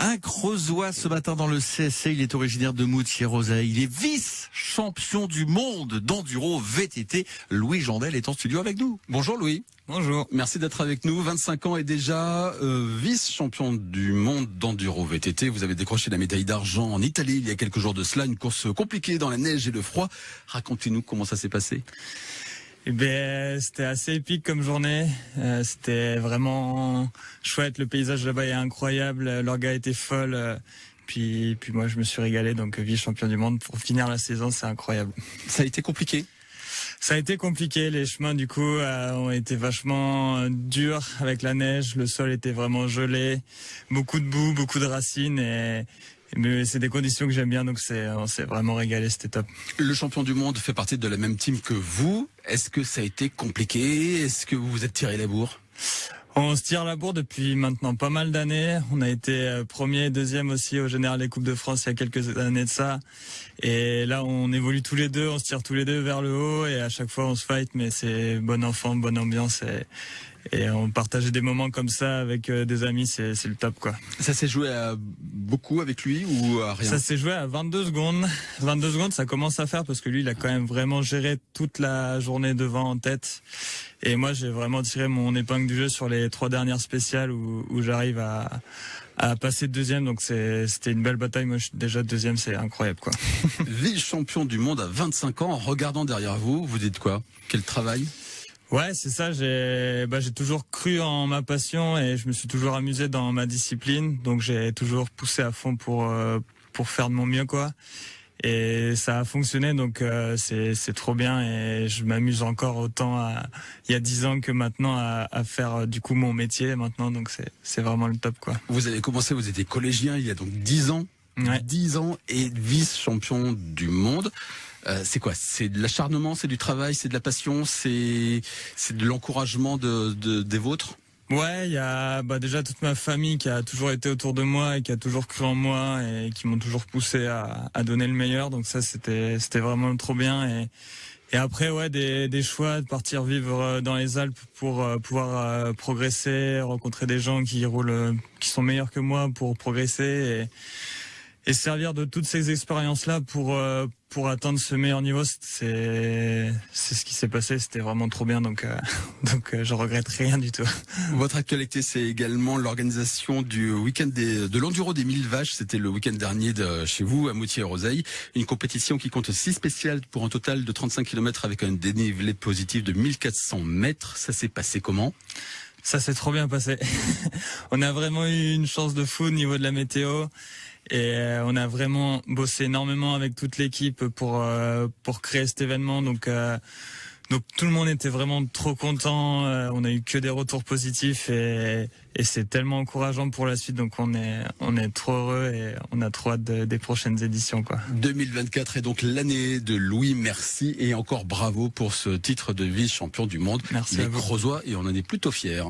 Un Creusois ce matin dans le CSC, il est originaire de Moutier-Rosailles. Il est vice-champion du monde d'enduro VTT. Louis Jandel est en studio avec nous. Bonjour Louis. Bonjour. Merci d'être avec nous. 25 ans et déjà vice-champion du monde d'enduro VTT. Vous avez décroché la médaille d'argent en Italie il y a quelques jours de cela. Une course compliquée dans la neige et le froid. Racontez-nous comment ça s'est passé. Eh ben, c'était assez épique comme journée. C'était vraiment chouette. Le paysage là-bas est incroyable. L'orga était folle. Puis moi, je me suis régalé. Donc, vice-champion du monde pour finir la saison, c'est incroyable. Ça a été compliqué. Ça a été compliqué. Les chemins, du coup, ont été vachement durs avec la neige. Le sol était vraiment gelé. Beaucoup de boue, beaucoup de racines mais c'est des conditions que j'aime bien, donc on s'est vraiment régalé, c'était top. Le champion du monde fait partie de la même team que vous. Est-ce que ça a été compliqué? Est-ce que vous vous êtes tiré la bourre? On se tire la bourre depuis maintenant pas mal d'années. On a été premier et deuxième aussi au Général des Coupes de France il y a quelques années de ça. Et là, on évolue tous les deux, on se tire tous les deux vers le haut et à chaque fois on se fight, mais c'est bon enfant, bonne ambiance et on partageait des moments comme ça avec des amis, c'est le top quoi. Ça s'est joué à beaucoup avec lui ou à rien? Ça s'est joué à 22 secondes. 22 secondes, ça commence à faire parce que lui, il a quand même vraiment géré toute la journée devant en tête. Et moi, j'ai vraiment tiré mon épingle du jeu sur les 3 dernières spéciales où j'arrive à passer deuxième. Donc c'était une belle bataille. Moi, je suis déjà deuxième, c'est incroyable quoi. Vice-champion du monde à 25 ans, en regardant derrière vous, vous dites quoi? Quel travail? Ouais, c'est ça. J'ai toujours cru en ma passion et je me suis toujours amusé dans ma discipline. Donc j'ai toujours poussé à fond pour faire de mon mieux quoi. Et ça a fonctionné, donc c'est trop bien et je m'amuse encore autant il y a 10 ans que maintenant à faire du coup mon métier maintenant. Donc c'est vraiment le top quoi. Vous avez commencé, vous étiez collégien il y a donc 10 ans. Ouais. 10 ans et vice-champion du monde. C'est quoi? C'est de l'acharnement, c'est du travail, c'est de la passion, c'est de l'encouragement des vôtres? Ouais, il y a déjà toute ma famille qui a toujours été autour de moi et qui a toujours cru en moi et qui m'ont toujours poussé à donner le meilleur. Donc ça c'était vraiment trop bien et après ouais des choix de partir vivre dans les Alpes pour pouvoir progresser, rencontrer des gens qui sont meilleurs que moi pour progresser et servir de toutes ces expériences-là pour atteindre ce meilleur niveau, c'est ce qui s'est passé. C'était vraiment trop bien, donc je regrette rien du tout. Votre actualité, c'est également l'organisation du week-end de l'enduro des 1000 vaches. C'était le week-end dernier chez vous, à Moutier-Rosailles. Une compétition qui compte 6 spéciales pour un total de 35 km avec un dénivelé positif de 1400 mètres. Ça s'est passé comment? Ça s'est trop bien passé. On a vraiment eu une chance de fou au niveau de la météo. Et on a vraiment bossé énormément avec toute l'équipe pour créer cet événement. Donc tout le monde était vraiment trop content. On a eu que des retours positifs et c'est tellement encourageant pour la suite. Donc on est trop heureux et on a trop hâte des prochaines éditions quoi. 2024 est donc l'année de Louis. Merci et encore bravo pour ce titre de vice-champion du monde. Merci à vous. Les Creusois et on en est plutôt fiers.